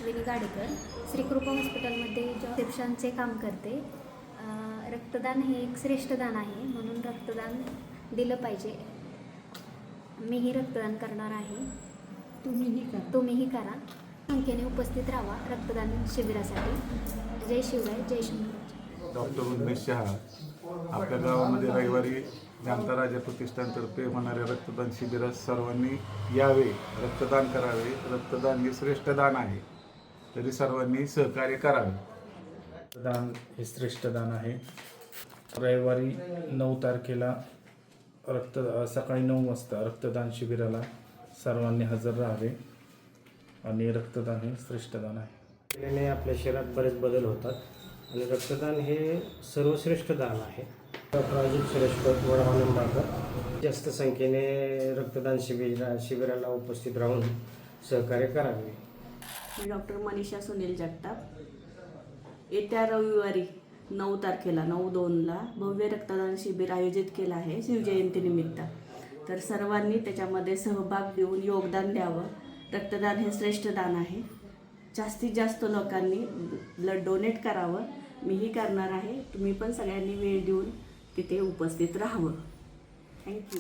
अश्विनी गाडेकर श्रीकृपा हॉस्पिटलमध्ये रिसेप्शनचे काम करते. रक्तदान हे एक श्रेष्ठ दान आहे, म्हणून रक्तदान दिलं पाहिजे. मीही रक्तदान करणार आहे. तुम्हीही करा. संख्येने उपस्थित राहा रक्तदान शिबिरासाठी. जय शिवराय, जय शिवराय. डॉक्टर उन्मेष शहा आपल्या गावामध्ये रविवारी जनता राजा प्रतिष्ठानतर्फे होणाऱ्या रक्तदान शिबिरात सर्वांनी यावे, रक्तदान करावे. रक्तदान हे श्रेष्ठ दान आहे, तरी सर्वांनी सहकार्य करावे. रक्तदान हे श्रेष्ठ दान आहे. रविवारी 9 तारखेला सकाळी 9 वाजता रक्तदान शिबिराला सर्वांनी हजर राहावे आणि रक्तदान हे श्रेष्ठ दान आहे. केल्याने आपल्या शरीरात बरेच बदल होतात आणि रक्तदान हे सर्वश्रेष्ठ दान आहे. डॉक्टर अजित सुरेशपत वडा जास्त संख्येने रक्तदान शिबिराला उपस्थित राहून सहकार्य करावे. मी डॉक्टर मनीषा सुनील जगताप. येत्या रविवारी 9 तारखेला 9/2ला भव्य रक्तदान शिबिर आयोजित केलं आहे शिवजयंतीनिमित्त. तर सर्वांनी त्याच्यामध्ये सहभाग देऊन योगदान द्यावं. रक्तदान हे श्रेष्ठ दान आहे. जास्तीत जास्त लोकांनी ब्लड डोनेट करावं. मीही करणार आहे. तुम्ही पण सगळ्यांनी वेळ देऊन तिथे उपस्थित राहावं. थँक्यू.